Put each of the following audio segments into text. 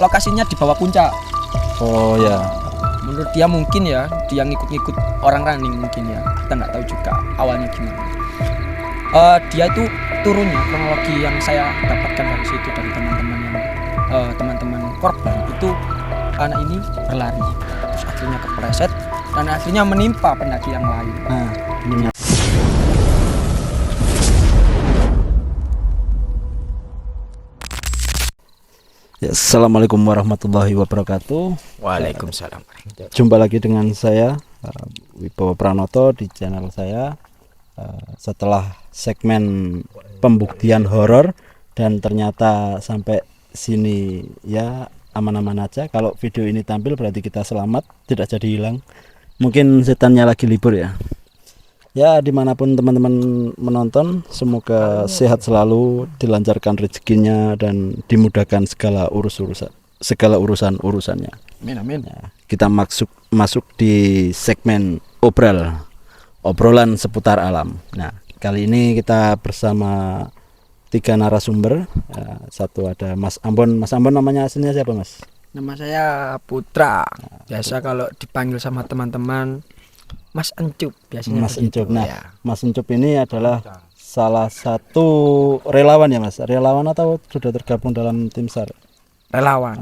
lokasinya di bawah puncak. Oh ya. Menurut dia mungkin ya, dia ngikut-ngikut orang running mungkin ya. Kita nggak tahu juga awalnya gimana. Dia itu turunnya kronologi yang saya dapatkan dari situ dari teman-teman yang teman-teman korban itu anak ini berlari terus akhirnya kepleset dan akhirnya menimpa pendaki yang lain. Nah, ini ya, Assalamualaikum warahmatullahi wabarakatuh. Waalaikumsalam. Jumpa lagi dengan saya Wibowo Pranoto di channel saya. Setelah segmen pembuktian horor dan ternyata sampai sini ya aman-aman aja. Kalau video ini tampil berarti kita selamat, tidak jadi hilang. Mungkin setannya lagi libur ya. Ya, dimanapun teman-teman menonton, semoga sehat selalu, dilancarkan rezekinya dan dimudahkan segala urusan-urusannya. Amin. Ya, kita masuk di segmen obrolan seputar alam. Nah, kali ini kita bersama 3 narasumber. Satu ada Mas Ambon. Mas Ambon namanya aslinya siapa, Mas? Nama saya Putra. Biasa kalau dipanggil sama teman-teman Mas Encup biasanya. Mas Encup. Nah, ya. Mas Encup ini adalah salah satu relawan ya, Mas. Relawan atau sudah tergabung dalam tim SAR? Relawan.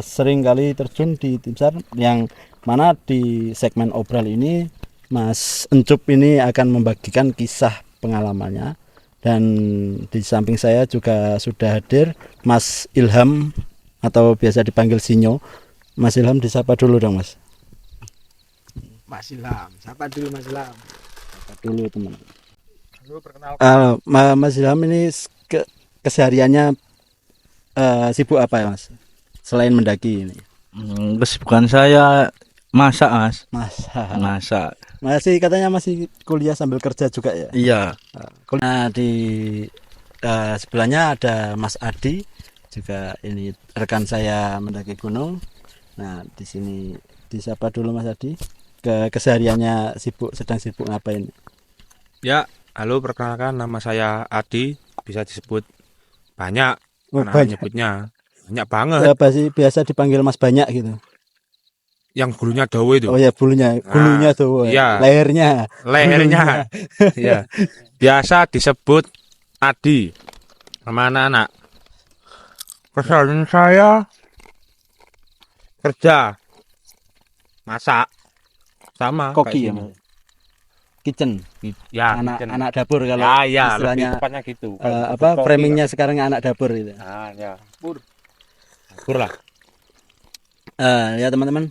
Sering kali terjun di tim SAR, yang mana di segmen obral ini Mas Encup ini akan membagikan kisah pengalamannya. Dan di samping saya juga sudah hadir Mas Ilham atau biasa dipanggil Sinyo. Mas Ilham disapa dulu dong, Mas. Mas Ilham. Siapa dulu Mas Ilham? Sapa dulu, teman. Halo, perkenalkan. Mas Ilham ini kesehariannya sibuk apa ya, Mas? Selain mendaki ini. Kesibukan saya masak, Mas. Masak. Masih katanya masih kuliah sambil kerja juga ya? Iya. Nah, di sebelahnya ada Mas Adi, juga ini rekan saya mendaki gunung. Nah, di sini disapa dulu Mas Adi. Kesehariannya sedang sibuk ngapain? Ya, halo, perkenalkan, nama saya Adi, bisa disebut banyak, Banyak. nyebutnya banyak banget. Apa sih biasa dipanggil Mas Banyak gitu? Yang bulunya dawa itu. Oh ya, gulunya tuh. Iya. Lehernya. Ya, biasa disebut Adi sama anak-anak. Keseharian saya kerja, masak, sama Koki ya, kayak gini. Mas? Kitchen. Ya, Anak dapur kalau ya, lebih istilahnya tepatnya gitu. framingnya sekarang anak dapur itu. Nah, ya, dapur lah. Ya teman-teman,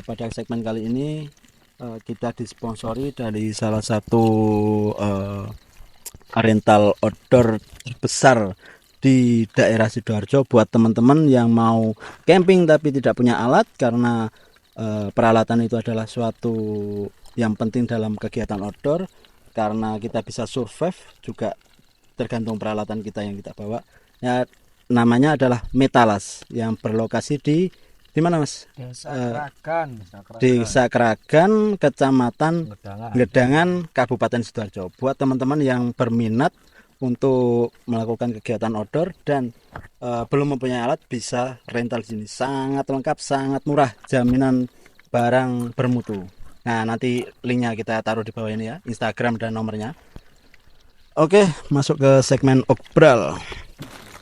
pada segmen kali ini kita disponsori dari salah satu rental outdoor terbesar di daerah Sidoarjo buat teman-teman yang mau camping tapi tidak punya alat, karena peralatan itu adalah suatu yang penting dalam kegiatan outdoor, karena kita bisa survive juga tergantung peralatan kita yang kita bawa. Ya, namanya adalah Metalas yang berlokasi di mana, Mas? Desa Kragan, Kecamatan Gedangan, Kabupaten Sidoarjo. Buat teman-teman yang berminat untuk melakukan kegiatan outdoor dan belum mempunyai alat, bisa rental di sini. Sangat lengkap, sangat murah, jaminan barang bermutu. Nah, nanti linknya kita taruh di bawah ini ya, Instagram dan nomornya. Oke, masuk ke segmen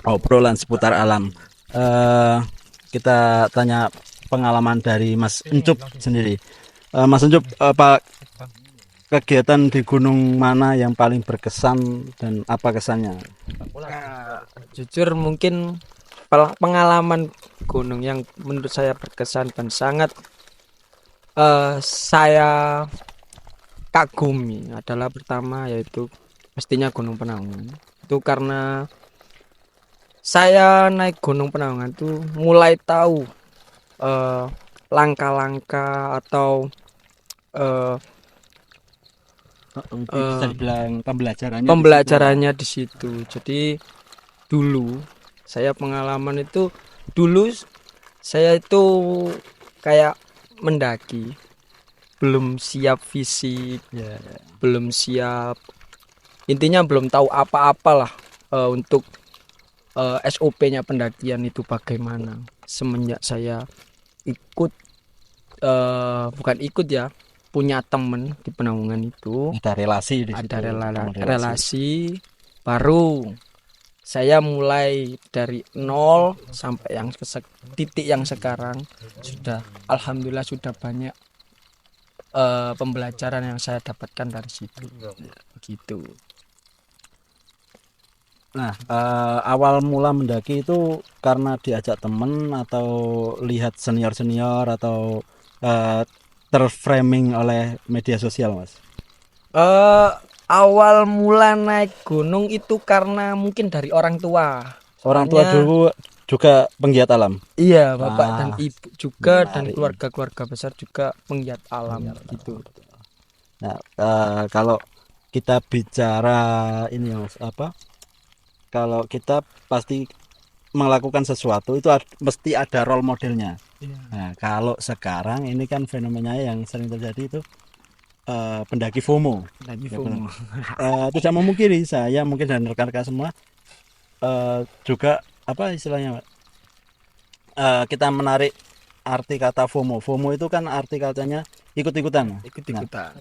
obrolan seputar alam. Kita tanya pengalaman dari Mas Encup sendiri. Mas Encup, apa kegiatan di gunung mana yang paling berkesan dan apa kesannya? Jujur mungkin pengalaman gunung yang menurut saya berkesan dan sangat saya kagumi adalah pertama yaitu pastinya Gunung Penaungan. Itu karena saya naik Gunung Penaungan itu mulai tahu langkah-langkah atau bisa dibilang pembelajarannya di situ. Jadi dulu saya pengalaman itu saya itu kayak mendaki belum siap fisik, belum siap, intinya belum tahu apa-apalah untuk SOP-nya pendakian itu bagaimana semenjak saya ikut bukan ikut ya, punya temen di penanggungan itu, Ada relasi di situ. ada Relasi. relasi, baru saya mulai dari nol sampai yang titik yang sekarang sudah alhamdulillah sudah banyak pembelajaran yang saya dapatkan dari situ gitu. Nah, awal mula mendaki itu karena diajak temen atau lihat senior-senior atau terframing oleh media sosial, Mas? Awal mula naik gunung itu karena mungkin dari orang tua. Orang tua Soalnya- dulu juga penggiat alam. Iya, bapak dan Ah, ibu juga dan menarik. keluarga-keluarga besar juga penggiat alam gitu. Nah, kalau kita bicara ini ya, Mas, apa? Kalau kita pasti melakukan sesuatu itu mesti ada role modelnya. Iya. Nah, kalau sekarang ini kan fenomena yang sering terjadi itu pendaki FOMO. Lagi Ya, FOMO. Tidak memungkiri saya mungkin dan rekan-rekan semua juga apa istilahnya, Pak? Kita menarik arti kata FOMO. FOMO itu kan arti katanya ikut-ikutan. Ikut-ikutan.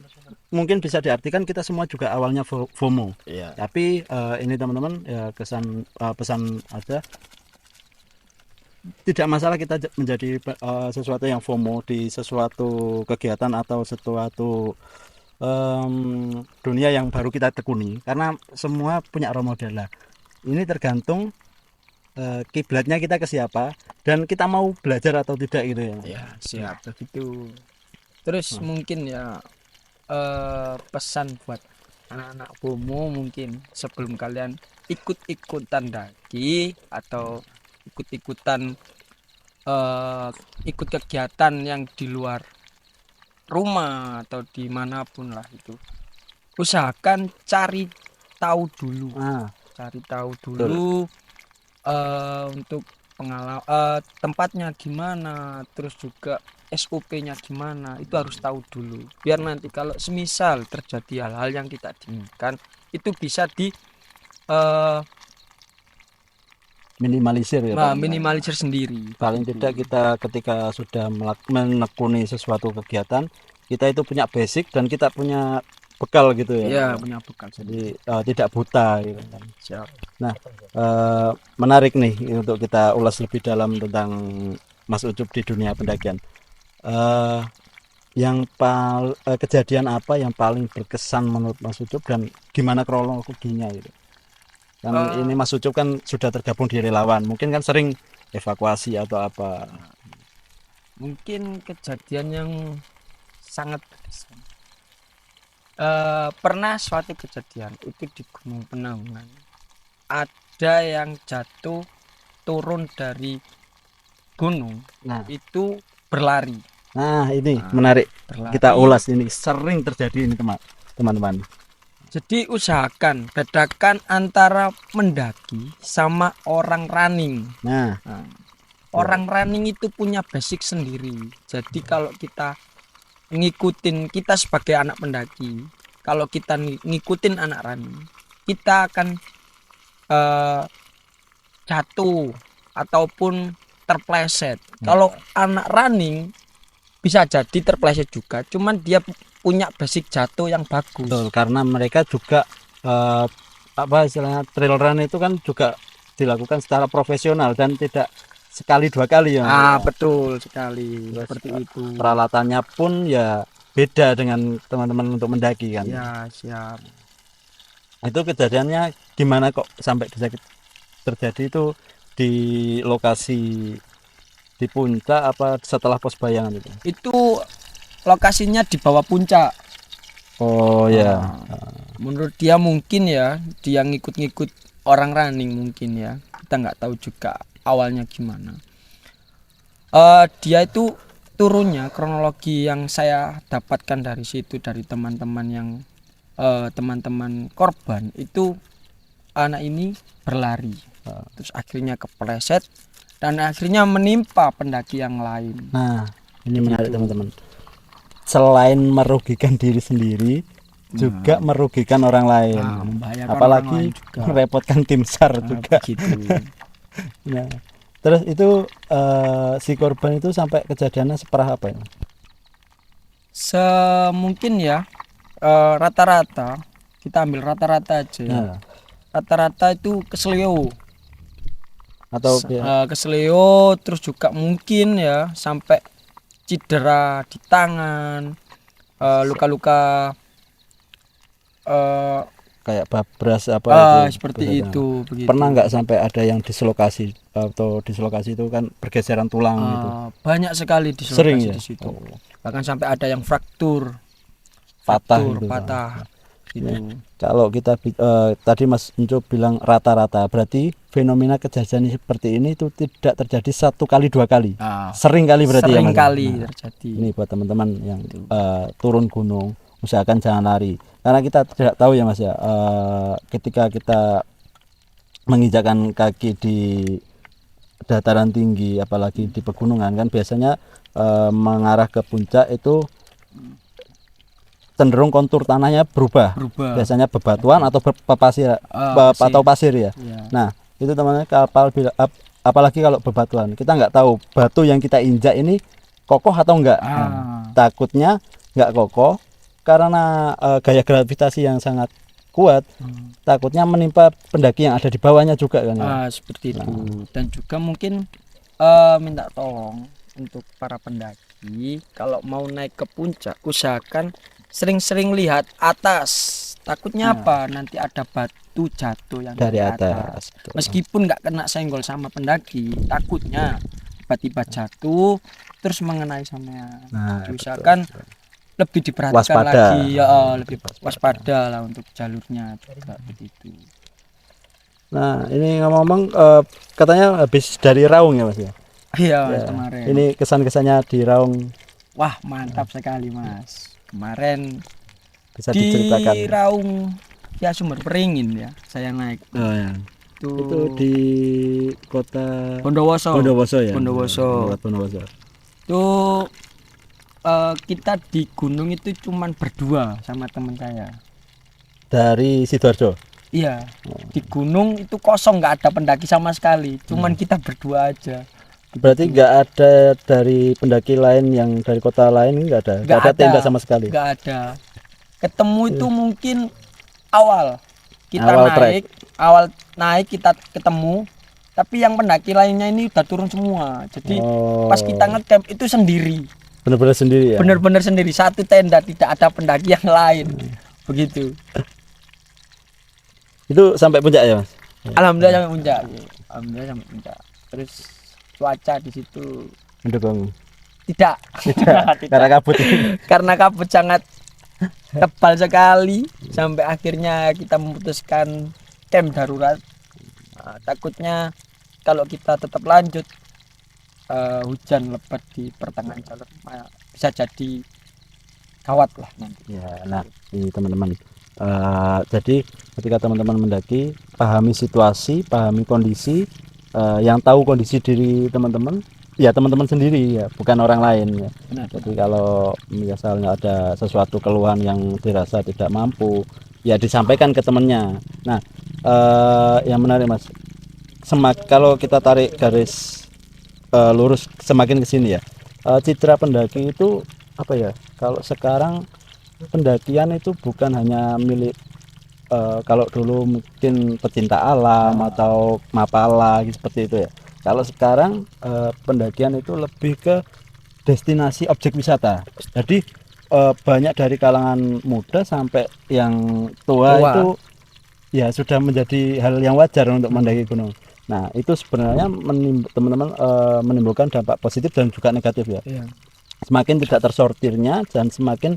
Mungkin bisa diartikan kita semua juga awalnya FOMO. Iya. Tapi ini teman-teman ya pesan ada, tidak masalah kita menjadi sesuatu yang FOMO di sesuatu kegiatan atau sesuatu dunia yang baru kita tekuni, karena semua punya role model lah. Ini tergantung kiblatnya kita ke siapa dan kita mau belajar atau tidak gitu ya. Ya, siap begitu. Terus mungkin ya pesan buat anak-anak FOMO mungkin sebelum kalian ikut-ikutan daki atau ikut-ikutan ikut kegiatan yang di luar rumah atau dimanapun lah itu, usahakan cari tahu dulu, untuk tempatnya gimana, terus juga SOP-nya gimana, itu harus tahu dulu biar nanti kalau semisal terjadi hal-hal yang tidak diinginkan itu bisa di Minimalisir ya, Pak. minimalisir sendiri. Paling tidak kita ketika sudah menekuni sesuatu kegiatan, kita itu punya basic dan kita punya bekal gitu ya. Ya, punya bekal. Jadi tidak buta gitu kan. Siap. Nah, menarik nih untuk kita ulas lebih dalam tentang Mas Ucup di dunia pendakian. Kejadian apa yang paling berkesan menurut Mas Ucup dan gimana kronologinya gitu? Kan ini Mas Ucup kan sudah tergabung di relawan, mungkin kan sering evakuasi atau apa. Mungkin kejadian yang sangat berkesan. Pernah suatu kejadian itu di Gunung Penanggungan, ada yang jatuh turun dari gunung, Nah, itu berlari. ini menarik. Berlari. Kita ulas, ini sering terjadi ini teman-teman. Jadi usahakan bedakan antara mendaki sama orang running. Nah, Orang running itu punya basic sendiri. Jadi kalau kita ngikutin, kita sebagai anak pendaki, kalau kita ngikutin anak running, kita akan jatuh ataupun terpleset. Kalau anak running bisa jadi terpleset juga, cuman dia punya basic jatuh yang bagus. betul, karena mereka juga apa istilahnya, trail run itu kan juga dilakukan secara profesional dan tidak sekali dua kali ya. Betul sekali. Seperti itu. Peralatannya pun ya beda dengan teman-teman untuk mendaki kan. Ya, siap. Itu kejadiannya gimana kok sampai bisa terjadi itu di lokasi di puncak apa setelah pos bayangan itu? Itu lokasinya di bawah puncak. Oh ya. Menurut dia mungkin ya, dia ngikut-ngikut orang running mungkin ya. Kita nggak tahu juga awalnya gimana. Dia itu turunnya, kronologi yang saya dapatkan dari situ, dari teman-teman yang teman-teman korban itu, anak ini berlari, terus akhirnya kepleset dan akhirnya menimpa pendaki yang lain. Nah, ini menarik teman-teman. Selain merugikan diri sendiri, juga merugikan orang lain. Membahayakan Apalagi orang lain juga. merepotkan tim SAR juga. Begitu. Nah, terus itu si korban itu sampai kejadiannya separah apa ya? Semungkin ya rata-rata kita ambil rata-rata aja ya. Nah, Rata-rata itu kesleo. atau Kesleo, terus juga mungkin ya sampai cedera di tangan, luka-luka kayak babras apa seperti begitu. itu begitu. Pernah nggak sampai ada yang dislokasi atau dislokasi itu kan pergeseran tulang gitu? Banyak sekali dislokasi Sering ya? di situ. Bahkan sampai ada yang fraktur, Patah fraktur, gitu. patah gitu. Kalau kita tadi Mas Enco bilang rata-rata, berarti fenomena kejadian seperti ini itu tidak terjadi 1 kali 2 kali. Sering kali berarti ya Sering Mas? kali Nah, terjadi. ini buat teman-teman yang turun gunung, usahakan jangan lari. Karena kita tidak tahu ya Mas ya, ketika kita menginjakkan kaki di dataran tinggi, apalagi di pegunungan kan biasanya mengarah ke puncak itu cenderung kontur tanahnya berubah. Biasanya bebatuan atau pasir atau pasir ya. Nah, itu teman-teman apalagi kalau bebatuan, kita nggak tahu batu yang kita injak ini kokoh atau enggak. Takutnya nggak kokoh karena gaya gravitasi yang sangat kuat, takutnya menimpa pendaki yang ada di bawahnya juga kan. Seperti itu. Dan juga mungkin minta tolong untuk para pendaki kalau mau naik ke puncak, usahakan sering-sering lihat atas. Takutnya apa? Nanti ada batu jatuh yang dari atas. Meskipun nggak kena senggol sama pendaki, takutnya tiba-tiba jatuh terus mengenai sama. Usahakan lebih diperhatikan lagi, lebih waspada lah untuk jalurnya juga begitu. Nah, ini ngomong-ngomong katanya habis dari Raung ya Mas ya? Iya Mas, kemarin. Ini kesan-kesannya di Raung. Wah, mantap sekali Mas. Kemarin Bisa diceritakan. di Raung ya Sumber Peringin ya saya naik. Itu di kota Bondowoso. Ya. Bondowoso. Itu kita di gunung itu cuman berdua sama teman saya. Dari Sidoarjo. Iya. Di gunung itu kosong, nggak ada pendaki sama sekali. Cuman kita berdua aja. Berarti nggak ada dari pendaki lain yang dari kota lain, nggak ada. Nggak ada tenda sama sekali. Nggak ada. Ketemu itu mungkin awal kita awal naik kita ketemu, tapi yang pendaki lainnya ini udah turun semua. Jadi pas kita ngecamp itu sendiri. Benar-benar sendiri ya. Benar-benar sendiri, satu tenda, tidak ada pendaki yang lain. Begitu. Itu sampai puncak ya Mas? Alhamdulillah sampai puncak. Alhamdulillah sampai puncak. Terus cuaca di situ mendukung. Tidak. Karena kabut. Karena kabut sangat tebal sekali sampai akhirnya kita memutuskan camp darurat. Takutnya kalau kita tetap lanjut hujan lebat di pertengahan jalur bisa jadi gawat lah nanti. Ya, nah ini teman-teman. Jadi ketika teman-teman mendaki, pahami situasi, pahami kondisi, yang tahu kondisi diri teman-teman, ya teman-teman sendiri ya, bukan orang lain ya. Jadi kalau misalnya ada sesuatu keluhan yang dirasa tidak mampu, ya disampaikan ke temannya. Nah, yang menarik Mas, kalau kita tarik garis lurus semakin ke sini ya, citra pendaki itu apa ya? Kalau sekarang pendakian itu bukan hanya milik kalau dulu mungkin pecinta alam atau mapala seperti itu ya. Kalau sekarang pendakian itu lebih ke destinasi objek wisata. Jadi banyak dari kalangan muda sampai yang tua itu ya sudah menjadi hal yang wajar untuk mendaki gunung. Nah, itu sebenarnya teman-teman menimbulkan dampak positif dan juga negatif ya. Iya. Semakin tidak tersortirnya dan semakin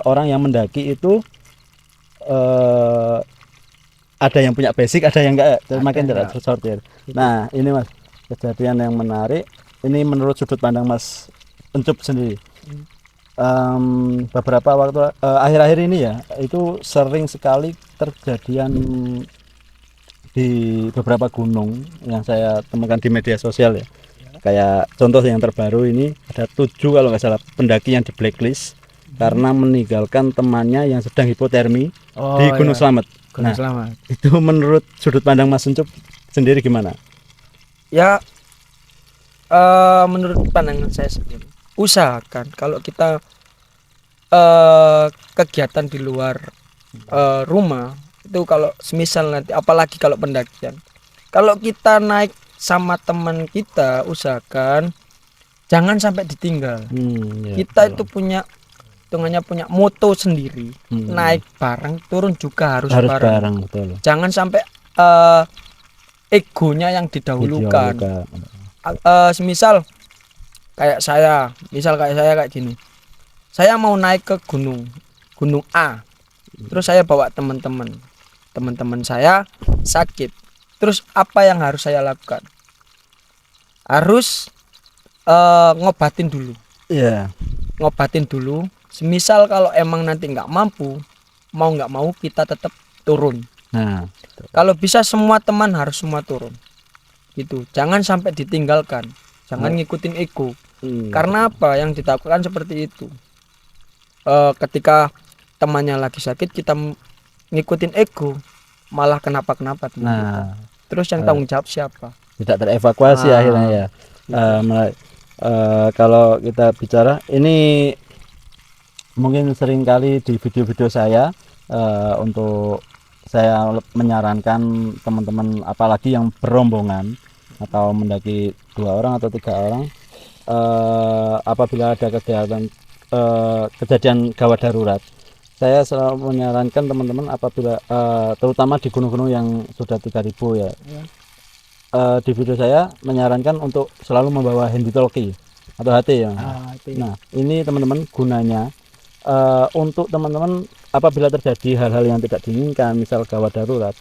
orang yang mendaki itu ada yang punya basic, ada yang enggak, semakin tidak tersortir. Nah, ini Mas, kejadian yang menarik. Ini menurut sudut pandang Mas Encup sendiri. Beberapa waktu akhir-akhir ini ya, itu sering sekali terjadian di beberapa gunung yang saya temukan di media sosial ya. Kayak contoh yang terbaru ini ada 7 kalau nggak salah pendaki yang di blacklist karena meninggalkan temannya yang sedang hipotermi Oh, di Gunung iya. Slamet. Gunung Nah, Selamat. itu menurut sudut pandang Mas Suncup sendiri gimana? Ya, menurut pandangan saya sendiri, usahakan kalau kita kegiatan di luar rumah itu, kalau semisal nanti, apalagi kalau pendakian, kalau kita naik sama teman kita, usahakan jangan sampai ditinggal. Ya, Kita betul. itu punya hitungannya punya moto sendiri, naik bareng, turun juga harus harus bareng. bareng, betul. Jangan sampai egonya yang didahulukan. Semisal kayak saya, kayak gini, saya mau naik ke gunung A, terus saya bawa teman-teman saya sakit, terus apa yang harus saya lakukan? Harus ngobatin dulu. Iya. Ngobatin dulu. Semisal kalau emang nanti nggak mampu, mau nggak mau kita tetap turun. Nah, Kalau bisa semua teman harus semua turun. Gitu. Jangan sampai ditinggalkan. Jangan ngikutin ego. Karena apa? Yang ditakutkan seperti itu. Ketika temannya lagi sakit, kita ngikutin ego, malah kenapa-kenapa teman kita. nah, Terus yang tanggung jawab siapa? tidak terevakuasi akhirnya ya. Kalau kita bicara ini mungkin sering kali di video-video saya, untuk saya menyarankan teman-teman apalagi yang berombongan atau mendaki 2 orang atau 3 orang, apabila ada kejadian gawat darurat, saya selalu menyarankan teman-teman apabila terutama di gunung-gunung yang sudah 3000 ya, di video saya menyarankan untuk selalu membawa handy talkie atau HT ya. Nah, ini teman-teman gunanya untuk teman-teman apabila terjadi hal-hal yang tidak diinginkan, misal gawat darurat,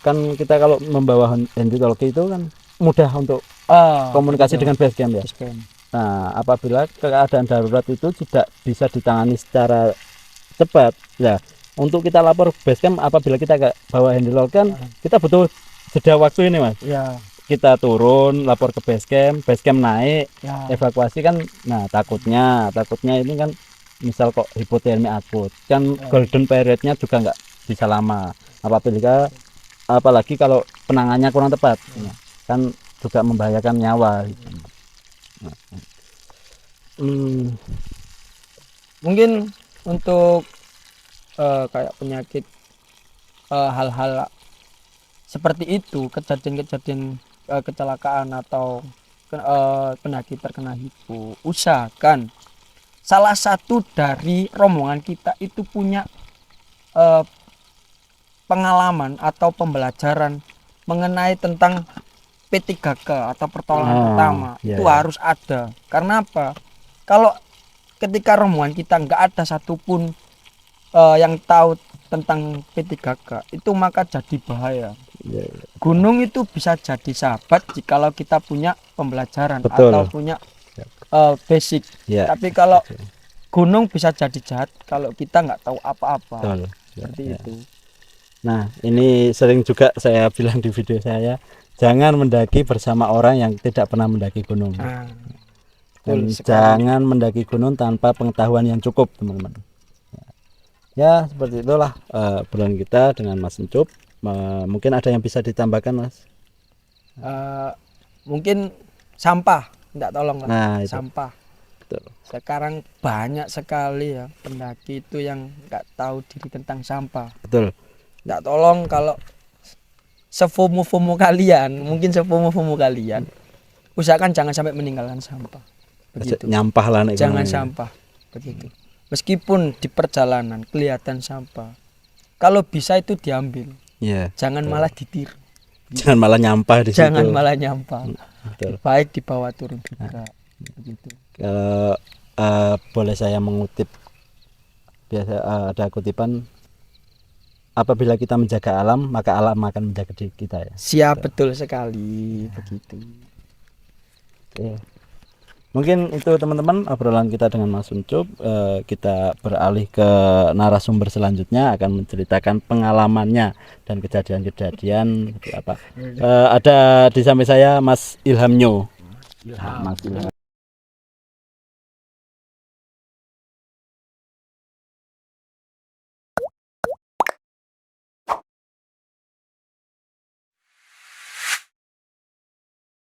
kan kita kalau membawa handy talkie itu kan mudah untuk komunikasi dengan base camp ya. Nah, apabila keadaan darurat itu tidak bisa ditangani secara cepat, ya untuk kita lapor base camp, apabila kita nggak bawa handy talkie kan kita butuh jeda waktu ini, Mas. Ya. Kita turun, lapor ke base camp naik, Ya. evakuasi kan. Nah, takutnya ini kan misal kok hipotermi akut kan, golden periodnya juga nggak bisa lama, apalagi kalau penanganannya kurang tepat, kan juga membahayakan nyawa. Mungkin untuk kayak penyakit, hal-hal seperti itu, kejadian-kejadian kecelakaan atau pendaki terkena hipo, usahakan salah satu dari rombongan kita itu punya pengalaman atau pembelajaran mengenai tentang P3K atau pertolongan pertama. Itu harus ada. Karena apa? Kalau ketika rombongan kita nggak ada satupun yang tahu tentang P3K, itu maka jadi bahaya. Gunung itu bisa jadi sahabat jikalau kita punya pembelajaran. Betul. Atau punya basic. Tapi kalau gunung bisa jadi jahat kalau kita nggak tahu apa-apa. Betul. Seperti itu. Nah, ini sering juga saya bilang di video saya, jangan mendaki bersama orang yang tidak pernah mendaki gunung. Dan jangan mendaki gunung tanpa pengetahuan yang cukup, teman-teman. Ya, seperti itulah obrolan kita dengan Mas Suncup. Mungkin ada yang bisa ditambahkan, Mas? Mungkin sampah, enggak tolong lah. Nah, itu. Sampah. Betul. Sekarang banyak sekali ya pendaki itu yang enggak tahu diri tentang sampah. Betul. Enggak tolong kalau sefomo-fomo kalian, mungkin sefomo-fomo kalian, usahakan jangan sampai meninggalkan sampah. Begitu. Nyampah lah. Jangan sampah. Begitu. Meskipun di perjalanan kelihatan sampah, kalau bisa itu diambil. Jangan malah ditiru. Jangan malah nyampah di situ. Jangan malah nyampah. Betul. Baik dibawa turun juga. Begitu. Kalau boleh saya mengutip, biasa ada kutipan, apabila kita menjaga alam, maka alam akan menjaga diri kita ya. Siap, betul sekali. Begitu. Oke. Mungkin itu teman-teman obrolan kita dengan Mas Suncup. Kita beralih ke narasumber selanjutnya, akan menceritakan pengalamannya dan kejadian-kejadian seperti apa. Ada di samping saya Mas Ilham Nyo. Mas Ilham.